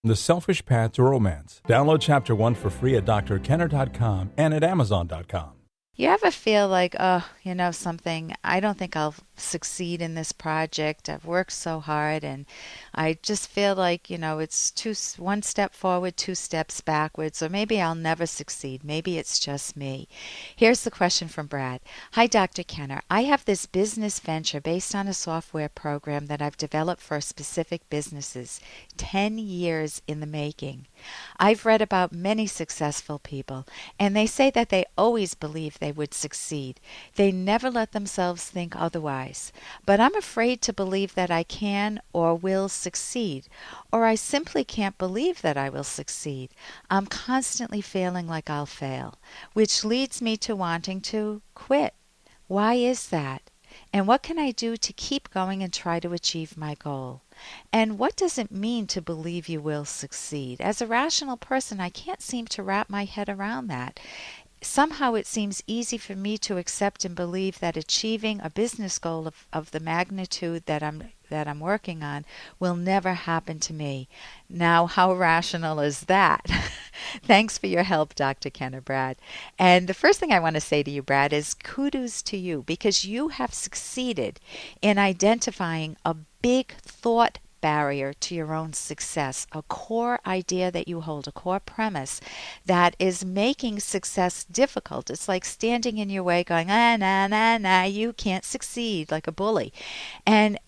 The Selfish Path to Romance. Download Chapter 1 for free at drkenner.com and at amazon.com. You ever feel like, oh, you know something, I don't think I'll succeed in this project. I've worked so hard and I just feel like, it's one step forward, two steps backwards, or maybe I'll never succeed. Maybe it's just me. Here's the question from Brad. Hi, Dr. Kenner. I have this business venture based on a software program that I've developed for specific businesses, 10 years in the making. I've read about many successful people, and they say that they always believe they would succeed. They never let themselves think otherwise. But I'm afraid to believe that I can or will succeed, or I simply can't believe that I will succeed. I'm constantly feeling like I'll fail, which leads me to wanting to quit. Why is that? And what can I do to keep going and try to achieve my goal? And what does it mean to believe you will succeed? As a rational person, I can't seem to wrap my head around that. Somehow it seems easy for me to accept and believe that achieving a business goal of the magnitude that I'm working on will never happen to me. Now, how rational is that? Thanks for your help, Dr. Kenner, Brad. And the first thing I want to say to you, Brad, is kudos to you because you have succeeded in identifying a big thought barrier to your own success, a core idea that you hold, a core premise that is making success difficult. It's like standing in your way going, nah, you can't succeed, like a bully. And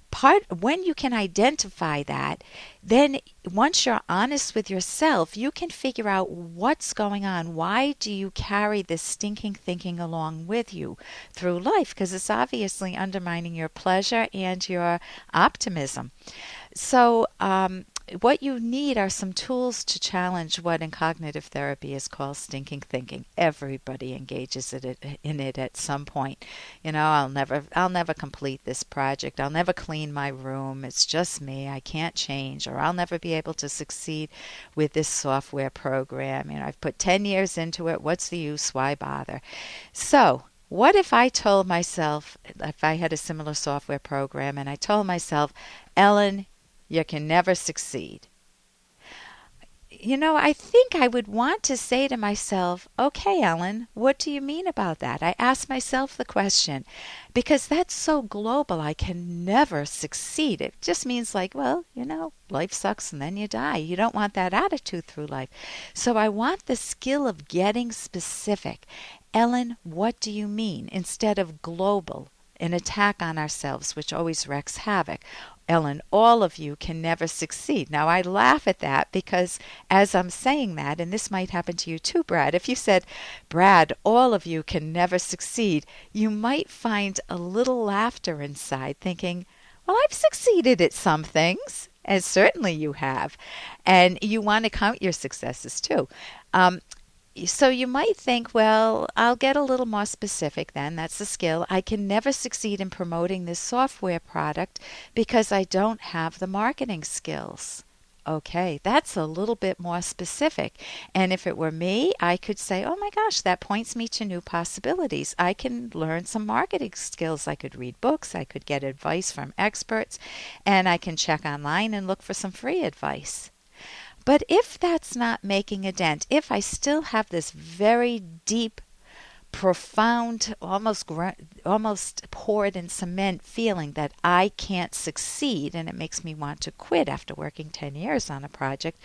when you can identify that, then once you're honest with yourself, you can figure out what's going on. Why do you carry this stinking thinking along with you through life? Because it's obviously undermining your pleasure and your optimism. So what you need are some tools to challenge what in cognitive therapy is called stinking thinking. Everybody engages in it at some point. I'll never complete this project. I'll never clean my room. It's just me. I can't change. Or I'll never be able to succeed with this software program. I've put 10 years into it. What's the use? Why bother? So what if I told myself, if I had a similar software program, and I told myself, Ellen, you can never succeed. I think I would want to say to myself, okay, Ellen, what do you mean about that? I ask myself the question because that's so global. I can never succeed. It just means like, well, life sucks and then you die. You don't want that attitude through life. So I want the skill of getting specific. Ellen, what do you mean? Instead of global, an attack on ourselves, which always wreaks havoc. Ellen, all of you can never succeed. Now, I laugh at that because as I'm saying that, and this might happen to you too, Brad, if you said, Brad, all of you can never succeed, you might find a little laughter inside thinking, well, I've succeeded at some things, as certainly you have, and you want to count your successes too. So you might think, well, I'll get a little more specific then. That's the skill. I can never succeed in promoting this software product because I don't have the marketing skills. Okay, that's a little bit more specific. And if it were me, I could say, oh my gosh, that points me to new possibilities. I can learn some marketing skills. I could read books. I could get advice from experts. And I can check online and look for some free advice. But if that's not making a dent, if I still have this very deep, profound, almost poured in cement feeling that I can't succeed and it makes me want to quit after working 10 years on a project,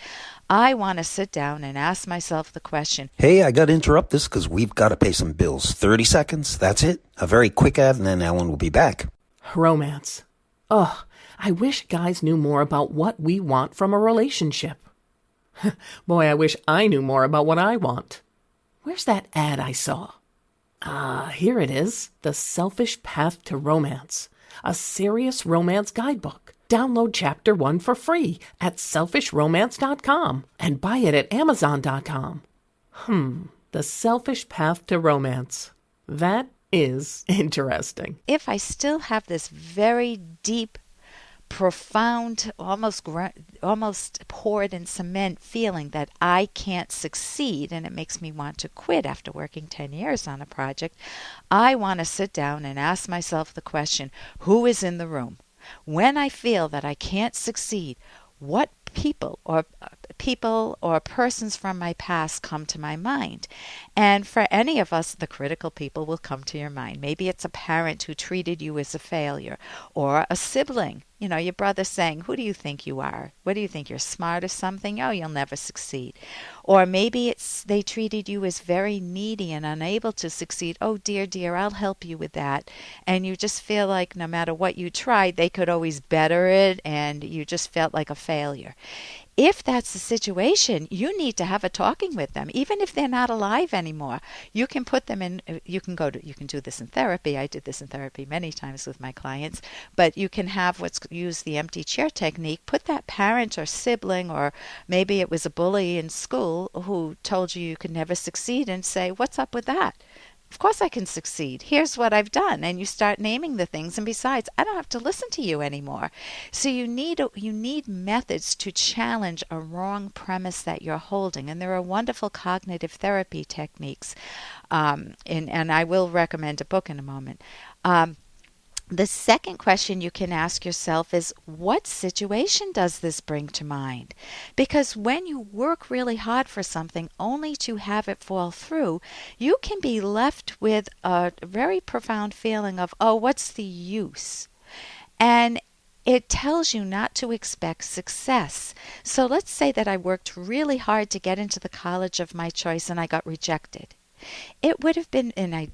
I want to sit down and ask myself the question. Hey, I got to interrupt this because we've got to pay some bills. 30 seconds, that's it. A very quick ad and then Ellen will be back. Romance. Ugh, I wish guys knew more about what we want from a relationship. Boy, I wish I knew more about what I want. Where's that ad I saw? Here it is. The Selfish Path to Romance. A serious romance guidebook. Download Chapter 1 for free at selfishromance.com and buy it at amazon.com. The Selfish Path to Romance. That is interesting. If I still have this very deep, profound, almost poured in cement feeling that I can't succeed and it makes me want to quit after working 10 years on a project, I want to sit down and ask myself the question, who is in the room? When I feel that I can't succeed, what people or people or persons from my past come to my mind. And for any of us, the critical people will come to your mind. Maybe it's a parent who treated you as a failure, or a sibling. You know, your brother saying, who do you think you are? What do you think? You're smart or something? Oh, you'll never succeed. Or maybe it's they treated you as very needy and unable to succeed. Oh, dear, dear, I'll help you with that. And you just feel like no matter what you tried, they could always better it, and you just felt like a failure. If that's the situation, you need to have a talking with them, even if they're not alive anymore. You can put them in, you can do this in therapy. I did this in therapy many times with my clients, but you can have use the empty chair technique. Put that parent or sibling, or maybe it was a bully in school who told you could never succeed, and say, what's up with that? Of course I can succeed. Here's what I've done. And you start naming the things. And besides, I don't have to listen to you anymore. So you need methods to challenge a wrong premise that you're holding. And there are wonderful cognitive therapy techniques. And I will recommend a book in a moment. The second question you can ask yourself is, what situation does this bring to mind? Because when you work really hard for something only to have it fall through, you can be left with a very profound feeling of, oh, what's the use? And it tells you not to expect success. So let's say that I worked really hard to get into the college of my choice and I got rejected. It would have been, and I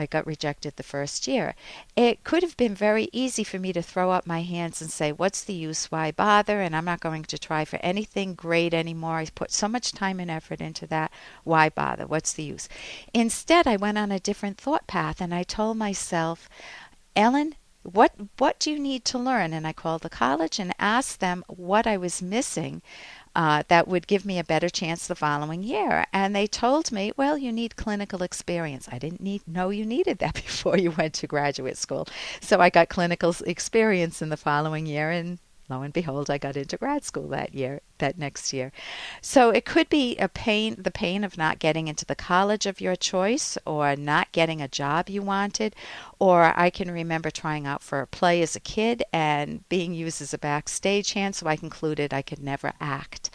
got rejected the first year. It could have been very easy for me to throw up my hands and say, what's the use, why bother, and I'm not going to try for anything great anymore. I put so much time and effort into that, why bother, what's the use? Instead, I went on a different thought path, and I told myself, Ellen, what do you need to learn? And I called the college and asked them what I was missing that would give me a better chance the following year. And they told me, well, you need clinical experience. I didn't know you needed that before you went to graduate school. So I got clinical experience in the following year, and lo and behold, I got into grad school that next year. So it could be the pain of not getting into the college of your choice, or not getting a job you wanted. Or I can remember trying out for a play as a kid and being used as a backstage hand, so I concluded I could never act.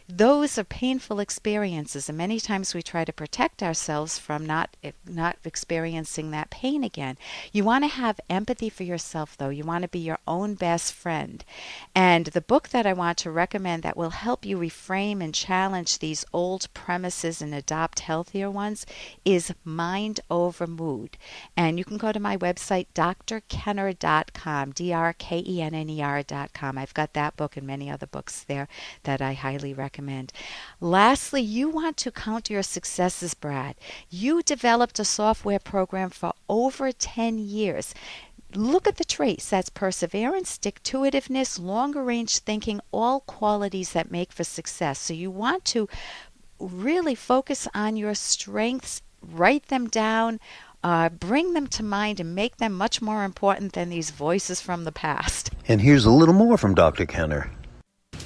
Those are painful experiences, and many times we try to protect ourselves from not experiencing that pain again. You want to have empathy for yourself, though. You want to be your own best friend. And the book that I want to recommend that will help you reframe and challenge these old premises and adopt healthier ones is Mind Over Mood. And you can go to my website, drkenner.com, drkenner.com. I've got that book and many other books there that I highly recommend. Lastly, you want to count your successes, Brad. You developed a software program for over 10 years. Look at the traits. That's perseverance, stick-to-itiveness, longer-range thinking, all qualities that make for success. So you want to really focus on your strengths, write them down, bring them to mind, and make them much more important than these voices from the past. And here's a little more from Dr. Kenner.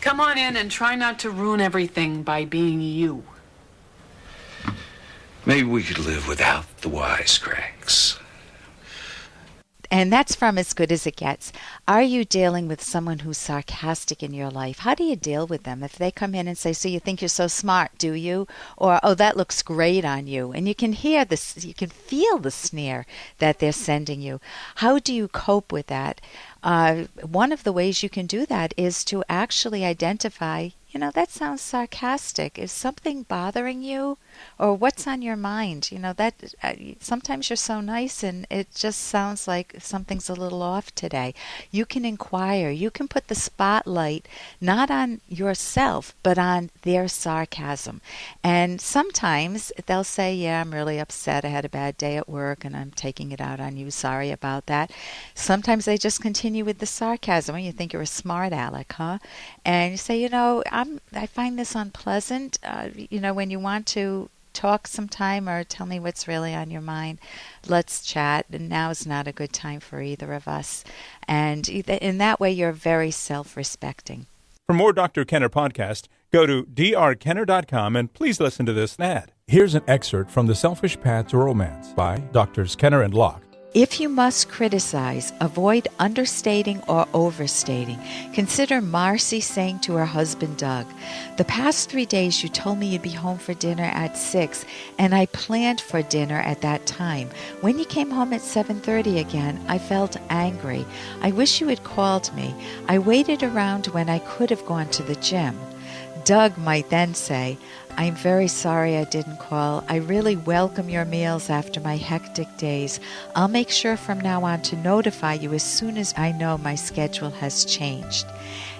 Come on in and try not to ruin everything by being you. Maybe we could live without the wisecracks. And that's from As Good as It Gets. Are you dealing with someone who's sarcastic in your life? How do you deal with them? If they come in and say, so you think you're so smart, do you? Or, oh, that looks great on you. And you can hear this, you can feel the sneer that they're sending you. How do you cope with that? One of the ways you can do that is to actually identify, that sounds sarcastic. Is something bothering you? Or what's on your mind? That sometimes you're so nice and it just sounds like something's a little off today. You can inquire. You can put the spotlight not on yourself, but on their sarcasm. And sometimes they'll say, yeah, I'm really upset. I had a bad day at work and I'm taking it out on you. Sorry about that. Sometimes they just continue with the sarcasm. You think you're a smart aleck, huh? And you say, I find this unpleasant. When you want to talk sometime or tell me what's really on your mind, let's chat. And now is not a good time for either of us. And in that way, you're very self-respecting. For more Dr. Kenner podcast, go to drkenner.com and please listen to this ad. Here's an excerpt from The Selfish Path to Romance by Drs. Kenner and Locke. If you must criticize, avoid understating or overstating. Consider Marcy saying to her husband Doug, "The past 3 days you told me you'd be home for dinner at 6, and I planned for dinner at that time. When you came home at 7:30 again, I felt angry. I wish you had called me. I waited around when I could have gone to the gym." Doug might then say, "I'm very sorry I didn't call. I really welcome your meals after my hectic days. I'll make sure from now on to notify you as soon as I know my schedule has changed."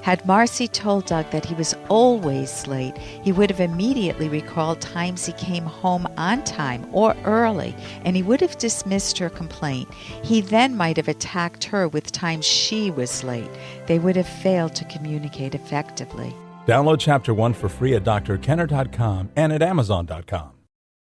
Had Marcy told Doug that he was always late, he would have immediately recalled times he came home on time or early, and he would have dismissed her complaint. He then might have attacked her with times she was late. They would have failed to communicate effectively. Download Chapter 1 for free at drkenner.com and at amazon.com.